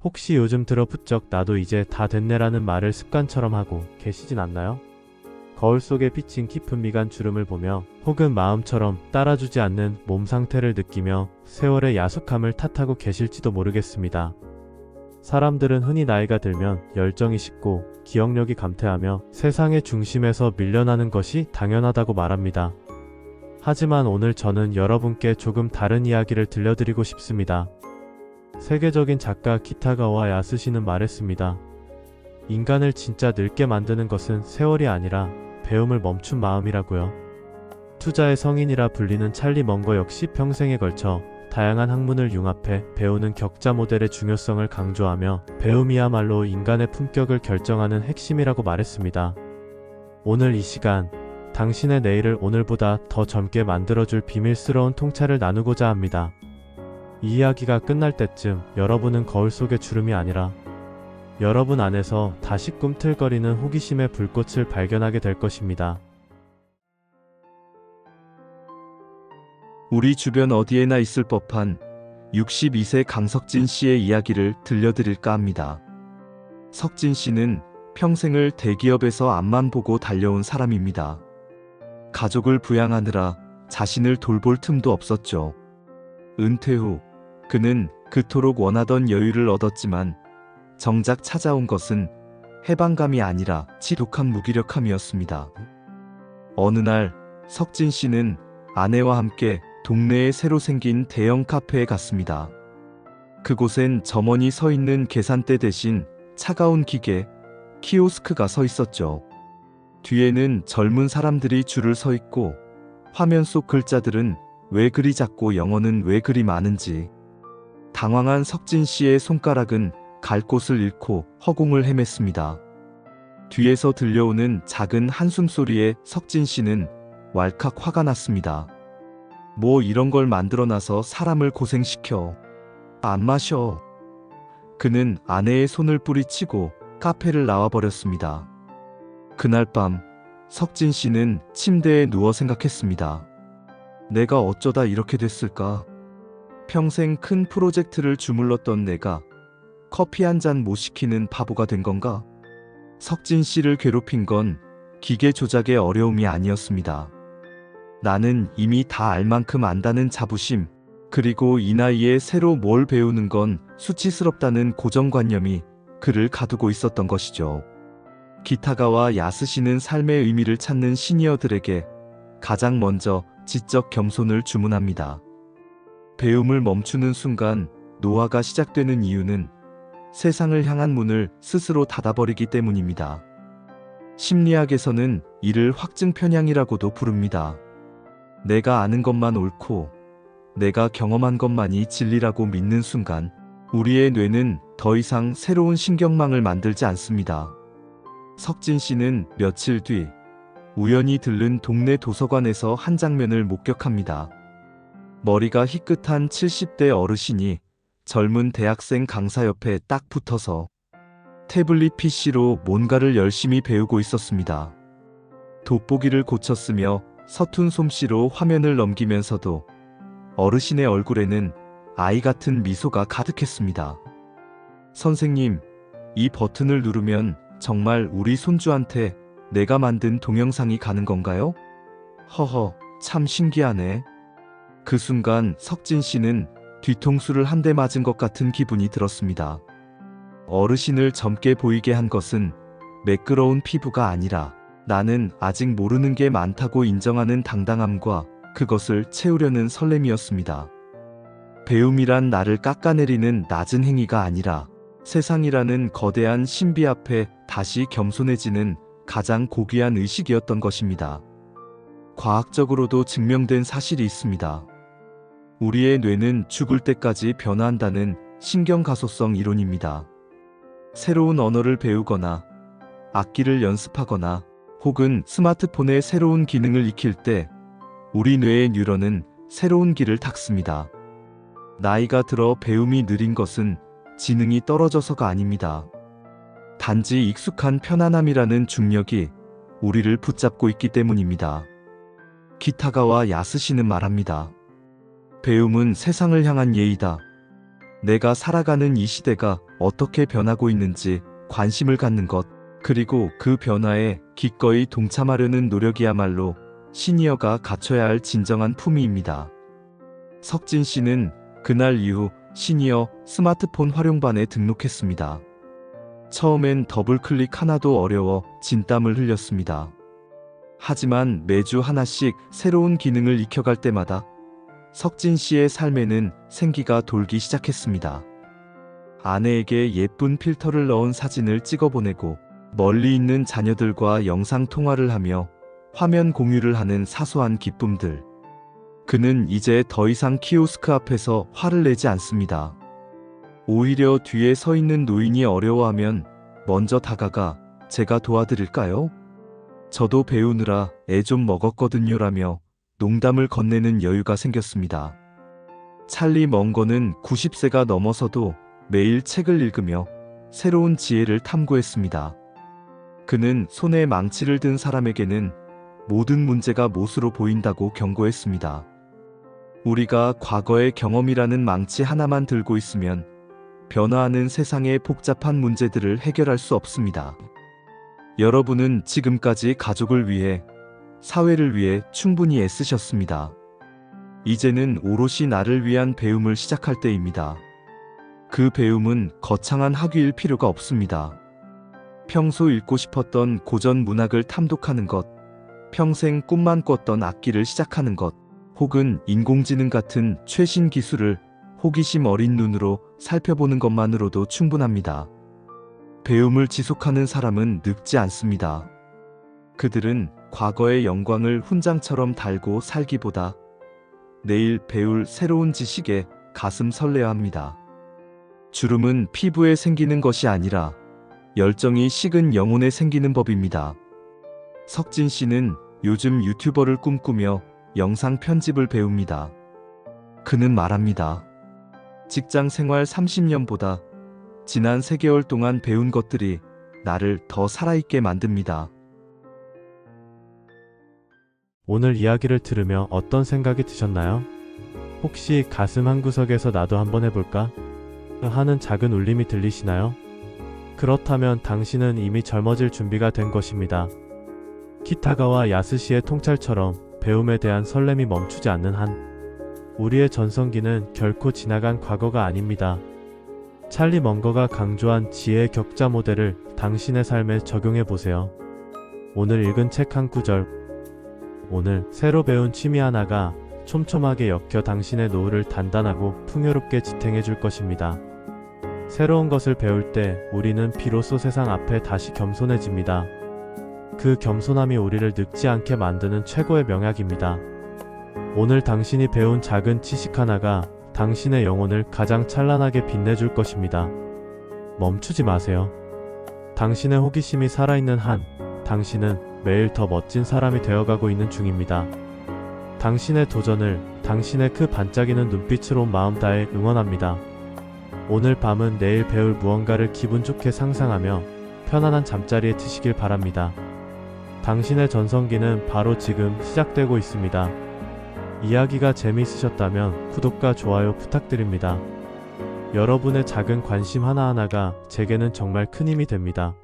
혹시 요즘 들어 부쩍 나도 이제 다 됐네라는 말을 습관처럼 하고 계시진 않나요? 거울 속에 비친 깊은 미간 주름을 보며 혹은 마음처럼 따라주지 않는 몸 상태를 느끼며 세월의 야속함을 탓하고 계실지도 모르겠습니다. 사람들은 흔히 나이가 들면 열정이 식고 기억력이 감퇴하며 세상의 중심에서 밀려나는 것이 당연하다고 말합니다. 하지만 오늘 저는 여러분께 조금 다른 이야기를 들려드리고 싶습니다. 세계적인 작가 기타가와 야스시는 말했습니다. 인간을 진짜 늙게 만드는 것은 세월이 아니라 배움을 멈춘 마음이라고요. 투자의 성인이라 불리는 찰리 먼거 역시 평생에 걸쳐 다양한 학문을 융합해 배우는 격자 모델의 중요성을 강조하며 배움이야말로 인간의 품격을 결정하는 핵심이라고 말했습니다. 오늘 이 시간, 당신의 내일을 오늘보다 더 젊게 만들어줄 비밀스러운 통찰을 나누고자 합니다. 이 이야기가 끝날 때쯤 여러분은 거울 속의 주름이 아니라 여러분 안에서 다시 꿈틀거리는 호기심의 불꽃을 발견하게 될 것입니다. 우리 주변 어디에나 있을 법한 62세 강석진 씨의 이야기를 들려드릴까 합니다. 석진 씨는 평생을 대기업에서 앞만 보고 달려온 사람입니다. 가족을 부양하느라 자신을 돌볼 틈도 없었죠. 은퇴 후 그는 그토록 원하던 여유를 얻었지만 정작 찾아온 것은 해방감이 아니라 지독한 무기력함이었습니다. 어느 날 석진 씨는 아내와 함께 동네에 새로 생긴 대형 카페에 갔습니다. 그곳엔 점원이 서 있는 계산대 대신 차가운 기계, 키오스크가 서 있었죠. 뒤에는 젊은 사람들이 줄을 서 있고 화면 속 글자들은 왜 그리 작고 영어는 왜 그리 많은지. 당황한 석진 씨의 손가락은 갈 곳을 잃고 허공을 헤맸습니다. 뒤에서 들려오는 작은 한숨소리에 석진 씨는 왈칵 화가 났습니다. 뭐 이런 걸 만들어놔서 사람을 고생시켜. 안 마셔. 그는 아내의 손을 뿌리치고 카페를 나와버렸습니다. 그날 밤 석진 씨는 침대에 누워 생각했습니다. 내가 어쩌다 이렇게 됐을까? 평생 큰 프로젝트를 주물렀던 내가 커피 한 잔 못 시키는 바보가 된 건가? 석진 씨를 괴롭힌 건 기계 조작의 어려움이 아니었습니다. 나는 이미 다 알 만큼 안다는 자부심, 그리고 이 나이에 새로 뭘 배우는 건 수치스럽다는 고정관념이 그를 가두고 있었던 것이죠. 기타가와 야스시는 삶의 의미를 찾는 시니어들에게 가장 먼저 지적 겸손을 주문합니다. 배움을 멈추는 순간 노화가 시작되는 이유는 세상을 향한 문을 스스로 닫아버리기 때문입니다. 심리학에서는 이를 확증 편향이라고도 부릅니다. 내가 아는 것만 옳고 내가 경험한 것만이 진리라고 믿는 순간 우리의 뇌는 더 이상 새로운 신경망을 만들지 않습니다. 석진 씨는 며칠 뒤 우연히 들른 동네 도서관에서 한 장면을 목격합니다. 머리가 희끗한 70대 어르신이 젊은 대학생 강사 옆에 딱 붙어서 태블릿 PC로 뭔가를 열심히 배우고 있었습니다. 돋보기를 고쳤으며 서툰 솜씨로 화면을 넘기면서도 어르신의 얼굴에는 아이 같은 미소가 가득했습니다. 선생님, 이 버튼을 누르면 정말 우리 손주한테 내가 만든 동영상이 가는 건가요? 허허, 참 신기하네. 그 순간 석진 씨는 뒤통수를 한 대 맞은 것 같은 기분이 들었습니다. 어르신을 젊게 보이게 한 것은 매끄러운 피부가 아니라 나는 아직 모르는 게 많다고 인정하는 당당함과 그것을 채우려는 설렘이었습니다. 배움이란 나를 깎아내리는 낮은 행위가 아니라 세상이라는 거대한 신비 앞에 다시 겸손해지는 가장 고귀한 의식이었던 것입니다. 과학적으로도 증명된 사실이 있습니다. 우리의 뇌는 죽을 때까지 변화한다는 신경가소성 이론입니다. 새로운 언어를 배우거나 악기를 연습하거나 혹은 스마트폰의 새로운 기능을 익힐 때 우리 뇌의 뉴런은 새로운 길을 닦습니다. 나이가 들어 배움이 느린 것은 지능이 떨어져서가 아닙니다. 단지 익숙한 편안함이라는 중력이 우리를 붙잡고 있기 때문입니다. 기타가와 야스시는 말합니다. 배움은 세상을 향한 예의다. 내가 살아가는 이 시대가 어떻게 변하고 있는지 관심을 갖는 것, 그리고 그 변화에 기꺼이 동참하려는 노력이야말로 시니어가 갖춰야 할 진정한 품위입니다. 석진 씨는 그날 이후 시니어 스마트폰 활용반에 등록했습니다. 처음엔 더블클릭 하나도 어려워 진땀을 흘렸습니다. 하지만 매주 하나씩 새로운 기능을 익혀갈 때마다 석진 씨의 삶에는 생기가 돌기 시작했습니다. 아내에게 예쁜 필터를 넣은 사진을 찍어보내고 멀리 있는 자녀들과 영상 통화를 하며 화면 공유를 하는 사소한 기쁨들. 그는 이제 더 이상 키오스크 앞에서 화를 내지 않습니다. 오히려 뒤에 서 있는 노인이 어려워하면 먼저 다가가 제가 도와드릴까요? 저도 배우느라 애 좀 먹었거든요라며 농담을 건네는 여유가 생겼습니다. 찰리 멍거는 90세가 넘어서도 매일 책을 읽으며 새로운 지혜를 탐구했습니다. 그는 손에 망치를 든 사람에게는 모든 문제가 못으로 보인다고 경고했습니다. 우리가 과거의 경험이라는 망치 하나만 들고 있으면 변화하는 세상의 복잡한 문제들을 해결할 수 없습니다. 여러분은 지금까지 가족을 위해, 사회를 위해 충분히 애쓰셨습니다. 이제는 오롯이 나를 위한 배움을 시작할 때입니다. 그 배움은 거창한 학위일 필요가 없습니다. 평소 읽고 싶었던 고전 문학을 탐독하는 것, 평생 꿈만 꿨던 악기를 시작하는 것, 혹은 인공지능 같은 최신 기술을 호기심 어린 눈으로 살펴보는 것만으로도 충분합니다. 배움을 지속하는 사람은 늙지 않습니다. 그들은 과거의 영광을 훈장처럼 달고 살기보다 내일 배울 새로운 지식에 가슴 설레어합니다. 주름은 피부에 생기는 것이 아니라 열정이 식은 영혼에 생기는 법입니다. 석진 씨는 요즘 유튜버를 꿈꾸며 영상 편집을 배웁니다. 그는 말합니다. 직장 생활 30년보다 지난 3개월 동안 배운 것들이 나를 더 살아있게 만듭니다. 오늘 이야기를 들으며 어떤 생각이 드셨나요? 혹시 가슴 한구석에서 나도 한번 해볼까? 하는 작은 울림이 들리시나요? 그렇다면 당신은 이미 젊어질 준비가 된 것입니다. 키타가와 야스시의 통찰처럼 배움에 대한 설렘이 멈추지 않는 한 우리의 전성기는 결코 지나간 과거가 아닙니다. 찰리 멍거가 강조한 지혜의 격자 모델을 당신의 삶에 적용해 보세요. 오늘 읽은 책 한 구절, 오늘 새로 배운 취미 하나가 촘촘하게 엮여 당신의 노후를 단단하고 풍요롭게 지탱해 줄 것입니다. 새로운 것을 배울 때 우리는 비로소 세상 앞에 다시 겸손해집니다. 그 겸손함이 우리를 늙지 않게 만드는 최고의 명약입니다. 오늘 당신이 배운 작은 지식 하나가 당신의 영혼을 가장 찬란하게 빛내줄 것입니다. 멈추지 마세요. 당신의 호기심이 살아있는 한 당신은 매일 더 멋진 사람이 되어가고 있는 중입니다. 당신의 도전을 당신의 그 반짝이는 눈빛으로 마음 다해 응원합니다. 오늘 밤은 내일 배울 무언가를 기분 좋게 상상하며 편안한 잠자리에 드시길 바랍니다. 당신의 전성기는 바로 지금 시작되고 있습니다. 이야기가 재미있으셨다면 구독과 좋아요 부탁드립니다. 여러분의 작은 관심 하나하나가 제게는 정말 큰 힘이 됩니다.